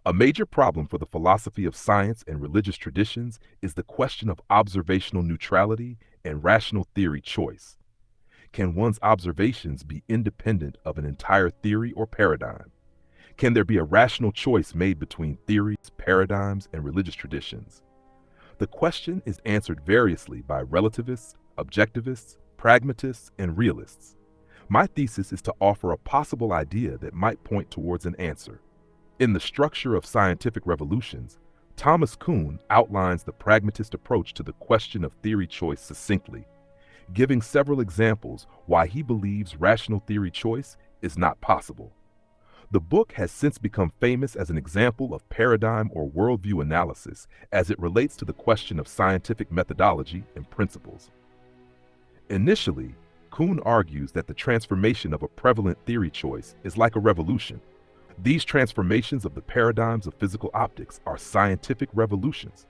A major problem for the philosophy of science and religious traditions is the question of observational neutrality and rational theory choice. Can one's observations be independent of an entire theory or paradigm? Can there be a rational choice made between theories, paradigms, and religious traditions? The question is answered variously by relativists, objectivists, pragmatists, and realists. My thesis is to offer a possible idea that might point towards an answer. In The Structure of Scientific Revolutions, Thomas Kuhn outlines the pragmatist approach to the question of theory choice succinctly, giving several examples why he believes rational theory choice is not possible. The book has since become famous as an example of paradigm or worldview analysis as it relates to the question of scientific methodology and principles. Initially, Kuhn argues that the transformation of a prevalent theory choice is like a revolution. These transformations of the paradigms of physical optics are scientific revolutions,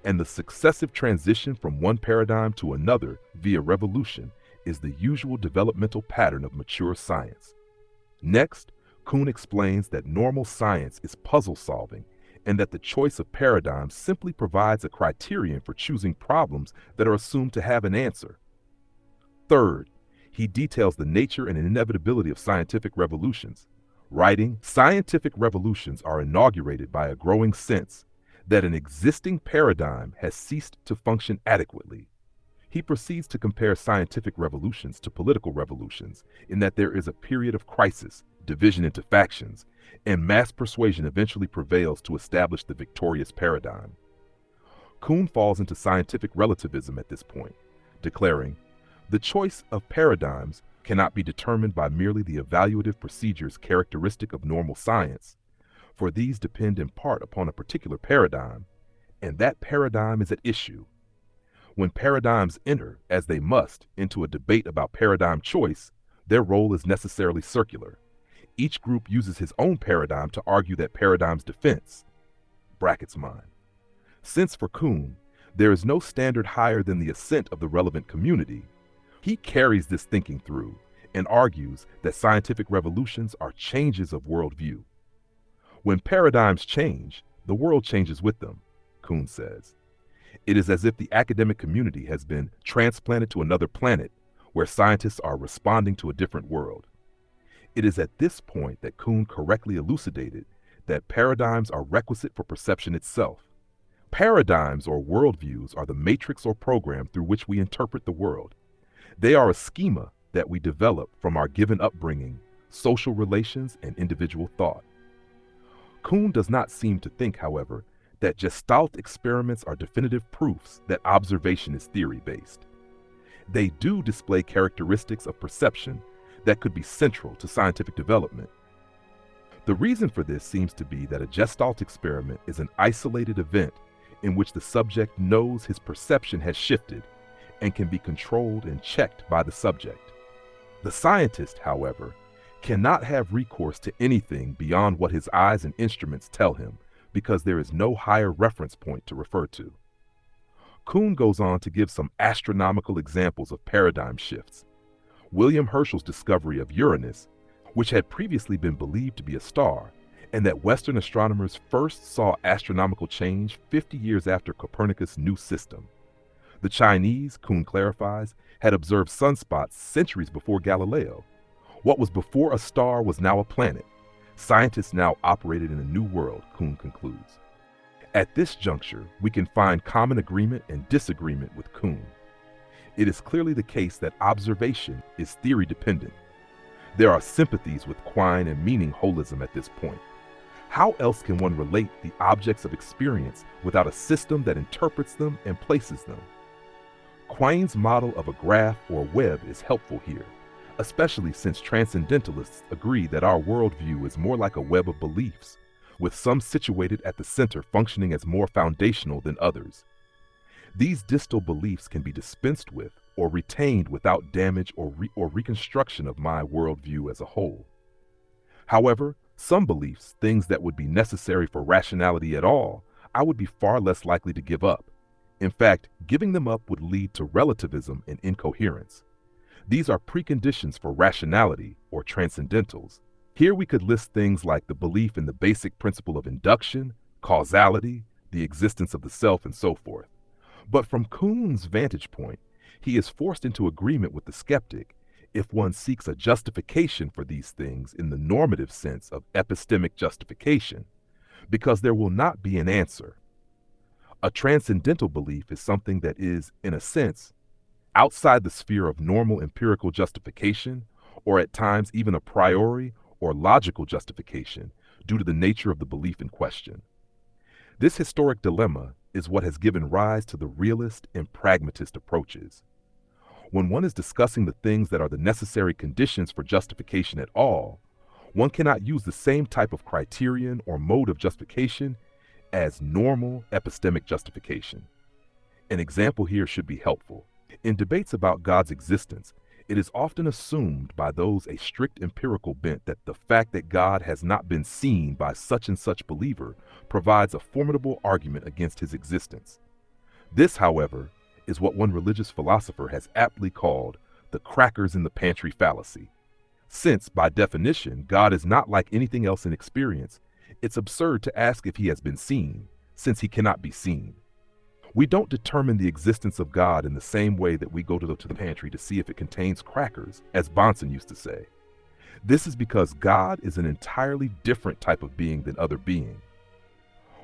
and the successive transition from one paradigm to another via revolution is the usual developmental pattern of mature science. Next, Kuhn explains that normal science is puzzle solving and that the choice of paradigms simply provides a criterion for choosing problems that are assumed to have an answer. Third, he details the nature and inevitability of scientific revolutions, writing, "Scientific revolutions are inaugurated by a growing sense that an existing paradigm has ceased to function adequately." He proceeds to compare scientific revolutions to political revolutions in that there is a period of crisis, division into factions, and mass persuasion eventually prevails to establish the victorious paradigm. Kuhn falls into scientific relativism at this point, declaring, "The choice of paradigms cannot be determined by merely the evaluative procedures characteristic of normal science, for these depend in part upon a particular paradigm, and that paradigm is at issue. When paradigms enter, as they must, into a debate about paradigm choice, their role is necessarily circular. Each group uses his own paradigm to argue that paradigm's defense." Brackets mine. Since for Kuhn, there is no standard higher than the assent of the relevant community, he carries this thinking through and argues that scientific revolutions are changes of worldview. When paradigms change, the world changes with them, Kuhn says. It is as if the academic community has been transplanted to another planet where scientists are responding to a different world. It is at this point that Kuhn correctly elucidated that paradigms are requisite for perception itself. Paradigms or worldviews are the matrix or program through which we interpret the world. They are a schema that we develop from our given upbringing, social relations, and individual thought. Kuhn does not seem to think, however, that Gestalt experiments are definitive proofs that observation is theory-based. They do display characteristics of perception that could be central to scientific development. The reason for this seems to be that a Gestalt experiment is an isolated event in which the subject knows his perception has shifted and can be controlled and checked by the subject. The scientist, however, cannot have recourse to anything beyond what his eyes and instruments tell him because there is no higher reference point to refer to. Kuhn goes on to give some astronomical examples of paradigm shifts. William Herschel's discovery of Uranus, which had previously been believed to be a star, and that Western astronomers first saw astronomical change 50 years after Copernicus' new system. The Chinese, Kuhn clarifies, had observed sunspots centuries before Galileo. What was before a star was now a planet. Scientists now operated in a new world, Kuhn concludes. At this juncture, we can find common agreement and disagreement with Kuhn. It is clearly the case that observation is theory-dependent. There are sympathies with Quine and meaning holism at this point. How else can one relate the objects of experience without a system that interprets them and places them? Quine's model of a graph or web is helpful here, especially since transcendentalists agree that our worldview is more like a web of beliefs, with some situated at the center functioning as more foundational than others. These distal beliefs can be dispensed with or retained without damage or reconstruction of my worldview as a whole. However, some beliefs, things that would be necessary for rationality at all, I would be far less likely to give up. In fact, giving them up would lead to relativism and incoherence. These are preconditions for rationality or transcendentals. Here we could list things like the belief in the basic principle of induction, causality, the existence of the self, and so forth. But from Kuhn's vantage point, he is forced into agreement with the skeptic if one seeks a justification for these things in the normative sense of epistemic justification, because there will not be an answer. A transcendental belief is something that is, in a sense, outside the sphere of normal empirical justification, or at times even a priori or logical justification due to the nature of the belief in question. This historic dilemma is what has given rise to the realist and pragmatist approaches. When one is discussing the things that are the necessary conditions for justification at all, one cannot use the same type of criterion or mode of justification as normal epistemic justification. An example here should be helpful. In debates about God's existence, it is often assumed by those a strict empirical bent that the fact that God has not been seen by such and such believer provides a formidable argument against his existence. This, however, is what one religious philosopher has aptly called the crackers in the pantry fallacy. Since, by definition, God is not like anything else in experience, it's absurd to ask if he has been seen, since he cannot be seen. We don't determine the existence of God in the same way that we go to the pantry to see if it contains crackers, as Bonson used to say. This is because God is an entirely different type of being than other being.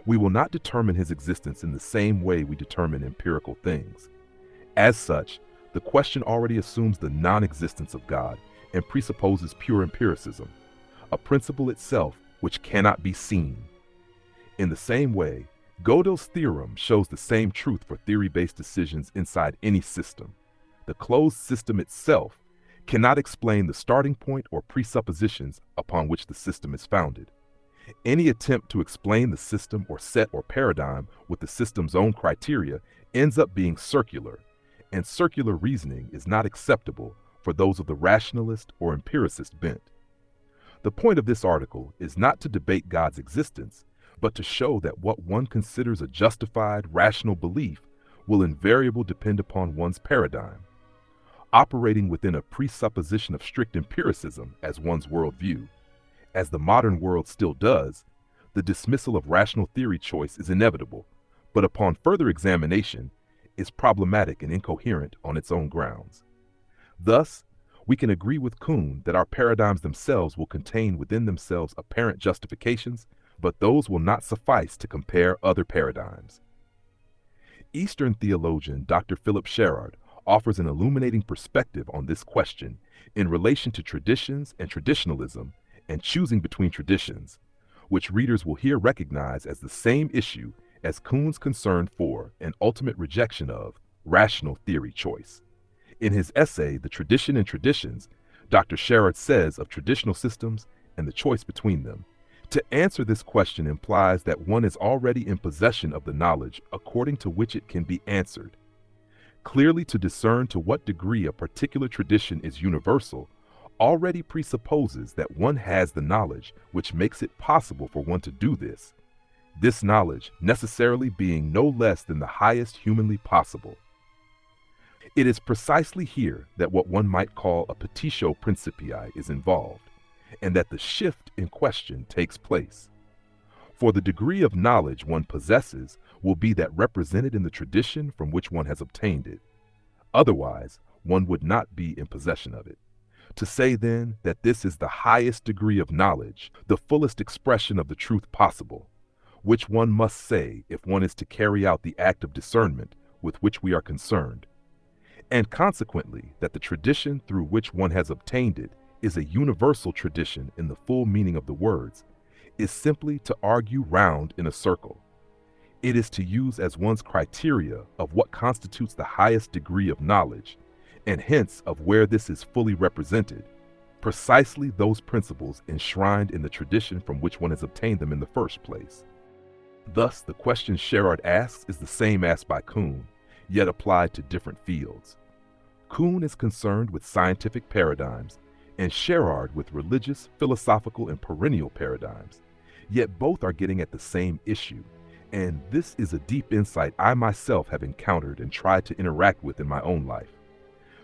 We will not determine his existence in the same way we determine empirical things. As such, the question already assumes the non-existence of God and presupposes pure empiricism, a principle itself which cannot be seen. In the same way, Gödel's theorem shows the same truth for theory-based decisions inside any system. The closed system itself cannot explain the starting point or presuppositions upon which the system is founded. Any attempt to explain the system or set or paradigm with the system's own criteria ends up being circular, and circular reasoning is not acceptable for those of the rationalist or empiricist bent. The point of this article is not to debate God's existence, but to show that what one considers a justified, rational belief will invariably depend upon one's paradigm. Operating within a presupposition of strict empiricism as one's worldview, as the modern world still does, the dismissal of rational theory choice is inevitable, but upon further examination, is problematic and incoherent on its own grounds. Thus, we can agree with Kuhn that our paradigms themselves will contain within themselves apparent justifications, but those will not suffice to compare other paradigms. Eastern theologian Dr. Philip Sherrard offers an illuminating perspective on this question in relation to traditions and traditionalism and choosing between traditions, which readers will here recognize as the same issue as Kuhn's concern for and ultimate rejection of rational theory choice. In his essay, The Tradition and Traditions, Dr. Sherrard says of traditional systems and the choice between them, to answer this question implies that one is already in possession of the knowledge according to which it can be answered. Clearly, to discern to what degree a particular tradition is universal already presupposes that one has the knowledge which makes it possible for one to do this, this knowledge necessarily being no less than the highest humanly possible. It is precisely here that what one might call a petitio principii is involved, and that the shift in question takes place. For the degree of knowledge one possesses will be that represented in the tradition from which one has obtained it. Otherwise, one would not be in possession of it. To say then that this is the highest degree of knowledge, the fullest expression of the truth possible, which one must say if one is to carry out the act of discernment with which we are concerned, and consequently that the tradition through which one has obtained it is a universal tradition in the full meaning of the words, is simply to argue round in a circle. It is to use as one's criteria of what constitutes the highest degree of knowledge, and hence of where this is fully represented, precisely those principles enshrined in the tradition from which one has obtained them in the first place. Thus, the question Sherrard asks is the same asked by Kuhn, yet applied to different fields. Kuhn is concerned with scientific paradigms, and Sherrard with religious, philosophical, and perennial paradigms. Yet both are getting at the same issue, and this is a deep insight I myself have encountered and tried to interact with in my own life.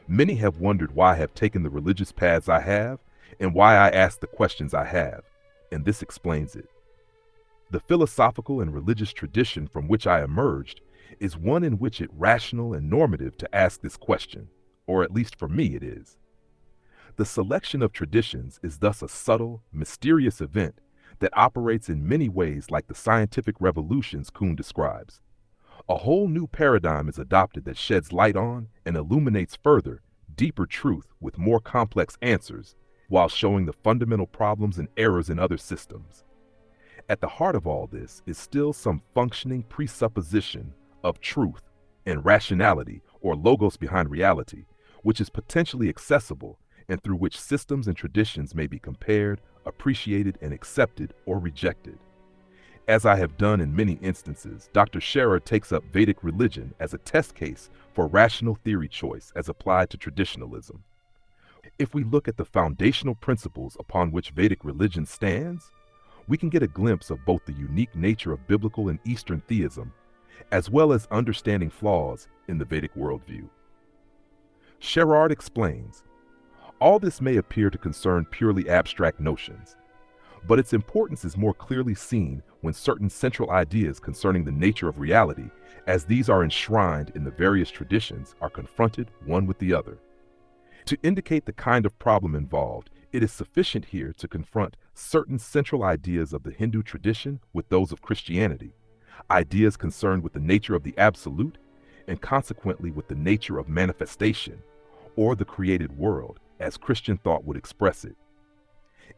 Many have wondered why I have taken the religious paths I have, and why I ask the questions I have, and this explains it. The philosophical and religious tradition from which I emerged is one in which it's rational and normative to ask this question, or at least for me it is. The selection of traditions is thus a subtle, mysterious event that operates in many ways like the scientific revolutions Kuhn describes. A whole new paradigm is adopted that sheds light on and illuminates further, deeper truth with more complex answers, while showing the fundamental problems and errors in other systems. At the heart of all this is still some functioning presupposition of truth and rationality, or logos behind reality, which is potentially accessible and through which systems and traditions may be compared, appreciated, and accepted or rejected. As I have done in many instances, Dr. Scherer takes up Vedic religion as a test case for rational theory choice as applied to traditionalism. If we look at the foundational principles upon which Vedic religion stands, we can get a glimpse of both the unique nature of biblical and Eastern theism, as well as understanding flaws in the Vedic worldview. Sherard explains, all this may appear to concern purely abstract notions, but its importance is more clearly seen when certain central ideas concerning the nature of reality, as these are enshrined in the various traditions, are confronted one with the other. To indicate the kind of problem involved, it is sufficient here to confront certain central ideas of the Hindu tradition with those of Christianity, ideas concerned with the nature of the absolute, and consequently with the nature of manifestation, or the created world, as Christian thought would express it.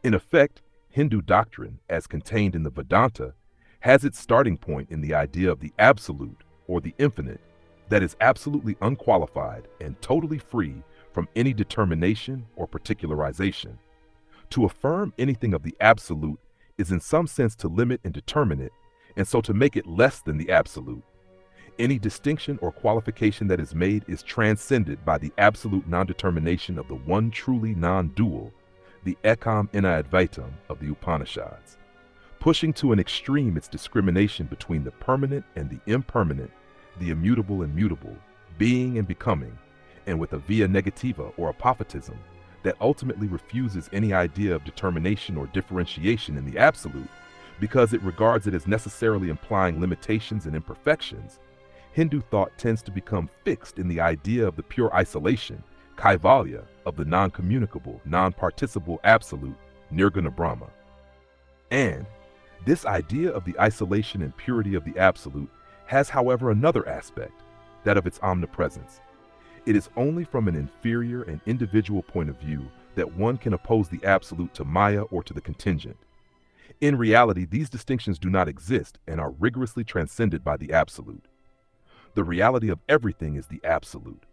In effect, Hindu doctrine, as contained in the Vedanta, has its starting point in the idea of the absolute, or the infinite, that is absolutely unqualified and totally free from any determination or particularization. To affirm anything of the absolute is in some sense to limit and determine it, and so to make it less than the absolute. Any distinction or qualification that is made is transcended by the absolute non-determination of the one truly non-dual, the ekam inadvaitam of the Upanishads, pushing to an extreme its discrimination between the permanent and the impermanent, the immutable and mutable, being and becoming, and with a via negativa or apophatism that ultimately refuses any idea of determination or differentiation in the absolute because it regards it as necessarily implying limitations and imperfections. Hindu thought tends to become fixed in the idea of the pure isolation, kaivalya, of the non-communicable, non-participable absolute, nirguna Brahma. And this idea of the isolation and purity of the absolute has, however, another aspect, that of its omnipresence. It is only from an inferior and individual point of view that one can oppose the absolute to Maya or to the contingent. In reality, these distinctions do not exist and are rigorously transcended by the absolute. The reality of everything is the absolute.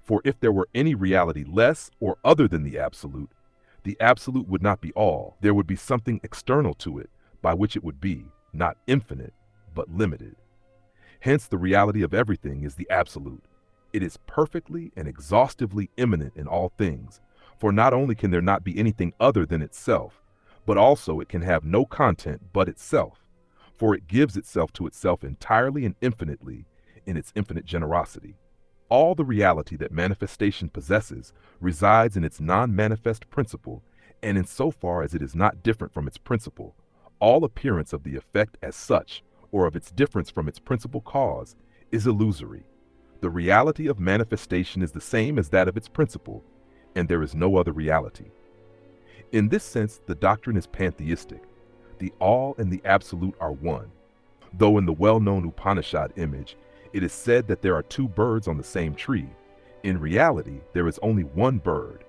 For if there were any reality less or other than the absolute would not be all. There would be something external to it, by which it would be, not infinite, but limited. Hence, the reality of everything is the absolute. It is perfectly and exhaustively immanent in all things, for not only can there not be anything other than itself, but also it can have no content but itself, for it gives itself to itself entirely and infinitely in its infinite generosity. All the reality that manifestation possesses resides in its non-manifest principle, and insofar as it is not different from its principle, all appearance of the effect as such, or of its difference from its principal cause, is illusory. The reality of manifestation is the same as that of its principle, and there is no other reality. In this sense, the doctrine is pantheistic. The all and the absolute are one. Though in the well-known Upanishad image, it is said that there are two birds on the same tree, in reality there is only one bird,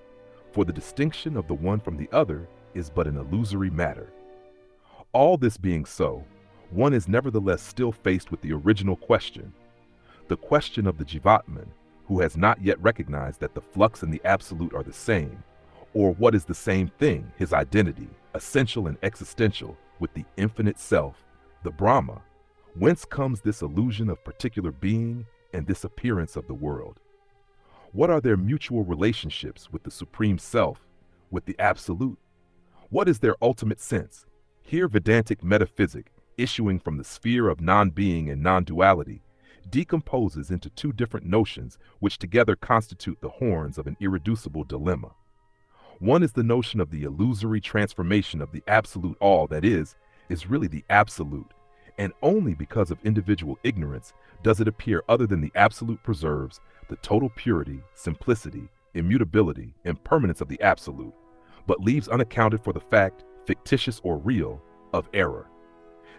for the distinction of the one from the other is but an illusory matter. All this being so, one is nevertheless still faced with the original question, the question of the Jivatman, who has not yet recognized that the flux and the absolute are the same, or what is the same thing, his identity, essential and existential, with the infinite self, the Brahma. Whence comes this illusion of particular being and this appearance of the world? What are their mutual relationships with the Supreme Self, with the Absolute? What is their ultimate sense? Here Vedantic metaphysic, issuing from the sphere of non-being and non-duality, decomposes into two different notions which together constitute the horns of an irreducible dilemma. One is the notion of the illusory transformation of the absolute all that is really the absolute, and only because of individual ignorance does it appear other than the absolute preserves the total purity, simplicity, immutability, and permanence of the absolute, but leaves unaccounted for the fact, fictitious or real, of error.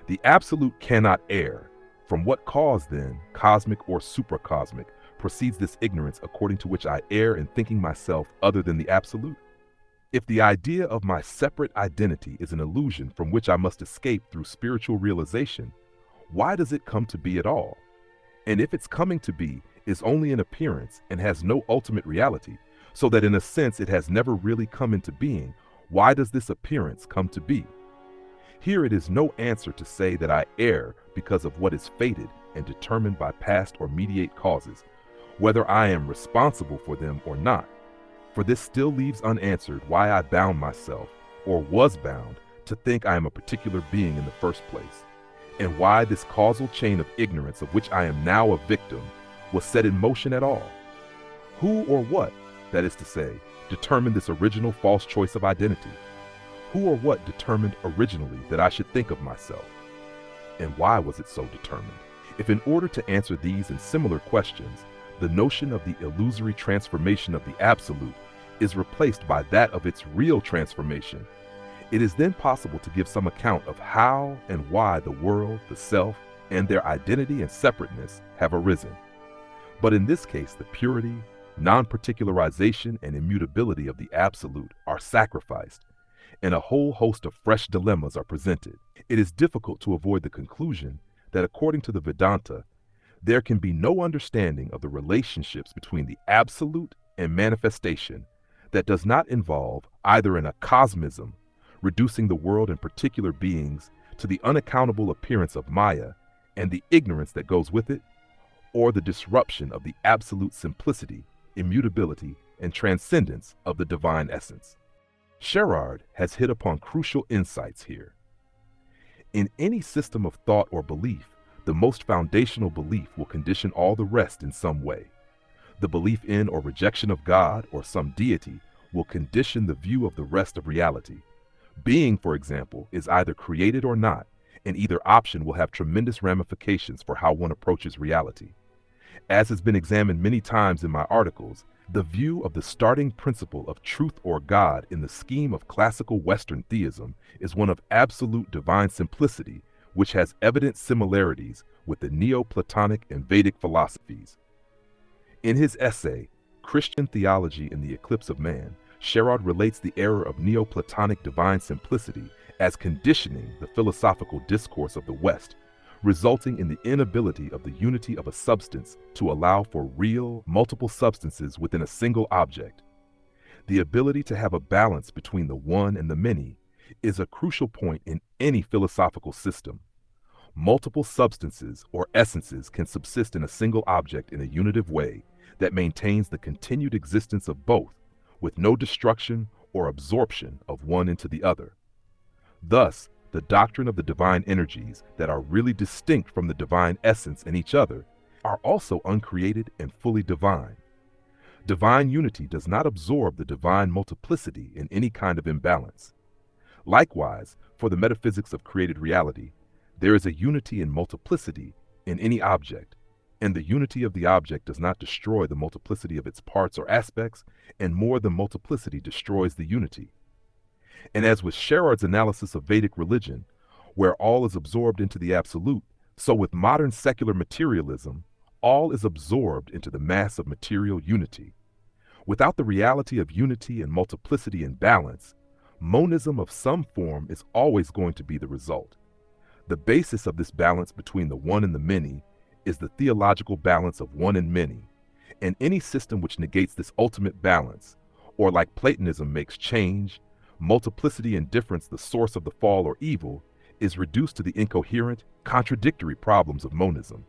The absolute cannot err. From what cause, then, cosmic or supracosmic, proceeds this ignorance according to which I err in thinking myself other than the absolute? If the idea of my separate identity is an illusion from which I must escape through spiritual realization, why does it come to be at all? And if its coming to be is only an appearance and has no ultimate reality, so that in a sense it has never really come into being, why does this appearance come to be? Here it is no answer to say that I err because of what is fated and determined by past or mediate causes, whether I am responsible for them or not. For this still leaves unanswered why I bound myself, or was bound, to think I am a particular being in the first place, and why this causal chain of ignorance of which I am now a victim was set in motion at all. Who or what, that is to say, determined this original false choice of identity? Who or what determined originally that I should think of myself? And why was it so determined? If in order to answer these and similar questions, the notion of the illusory transformation of the absolute is replaced by that of its real transformation, it is then possible to give some account of how and why the world, the self, and their identity and separateness have arisen. But in this case, the purity, non-particularization, and immutability of the absolute are sacrificed, and a whole host of fresh dilemmas are presented. It is difficult to avoid the conclusion that according to the Vedanta, there can be no understanding of the relationships between the absolute and manifestation that does not involve either an acosmism, reducing the world and particular beings to the unaccountable appearance of Maya and the ignorance that goes with it, or the disruption of the absolute simplicity, immutability, and transcendence of the divine essence. Sherard has hit upon crucial insights here. In any system of thought or belief, the most foundational belief will condition all the rest in some way. The belief in or rejection of God or some deity will condition the view of the rest of reality. Being, for example, is either created or not, and either option will have tremendous ramifications for how one approaches reality. As has been examined many times in my articles, the view of the starting principle of truth or God in the scheme of classical Western theism is one of absolute divine simplicity, which has evident similarities with the Neoplatonic and Vedic philosophies. In his essay, Christian Theology in the Eclipse of Man, Sherard relates the error of Neoplatonic divine simplicity as conditioning the philosophical discourse of the West, resulting in the inability of the unity of a substance to allow for real, multiple substances within a single object. The ability to have a balance between the one and the many is a crucial point in any philosophical system. Multiple substances or essences can subsist in a single object in a unitive way that maintains the continued existence of both, with no destruction or absorption of one into the other. Thus, the doctrine of the divine energies that are really distinct from the divine essence in each other are also uncreated and fully divine. Divine unity does not absorb the divine multiplicity in any kind of imbalance. Likewise, for the metaphysics of created reality, there is a unity in multiplicity in any object, and the unity of the object does not destroy the multiplicity of its parts or aspects, and more than multiplicity destroys the unity. And as with Sherard's analysis of Vedic religion, where all is absorbed into the absolute, so with modern secular materialism, all is absorbed into the mass of material unity. Without the reality of unity and multiplicity in balance, monism of some form is always going to be the result. The basis of this balance between the one and the many is the theological balance of one and many, and any system which negates this ultimate balance, or like Platonism makes change, multiplicity and difference the source of the fall or evil, is reduced to the incoherent, contradictory problems of monism.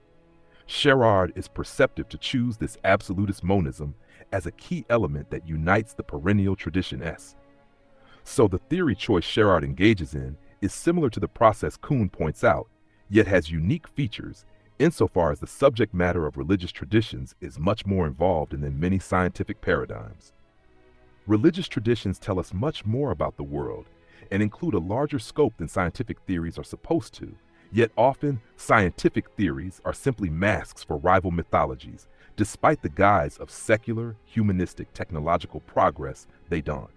Sherard is perceptive to choose this absolutist monism as a key element that unites the perennial tradition S. So the theory choice Sherard engages in is similar to the process Kuhn points out, yet has unique features insofar as the subject matter of religious traditions is much more involved than in many scientific paradigms. Religious traditions tell us much more about the world and include a larger scope than scientific theories are supposed to. Yet often, scientific theories are simply masks for rival mythologies, despite the guise of secular, humanistic, technological progress they don.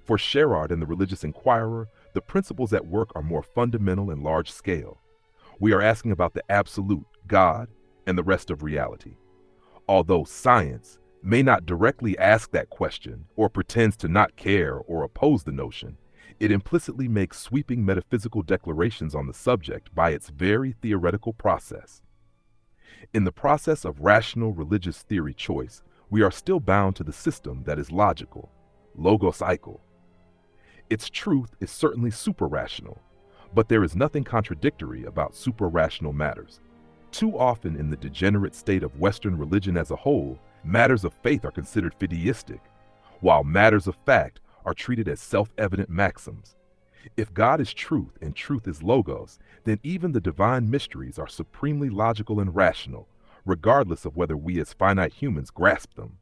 For Sherrard and the Religious Inquirer, the principles at work are more fundamental and large scale. We are asking about the absolute, God, and the rest of reality. Although science may not directly ask that question or pretends to not care or oppose the notion, it implicitly makes sweeping metaphysical declarations on the subject by its very theoretical process. In the process of rational religious theory choice, we are still bound to the system that is logical, logos-ical. Its truth is certainly super-rational, but there is nothing contradictory about super-rational matters. Too often in the degenerate state of Western religion as a whole, matters of faith are considered fideistic, while matters of fact are treated as self-evident maxims. If God is truth and truth is logos, then even the divine mysteries are supremely logical and rational, regardless of whether we as finite humans grasp them.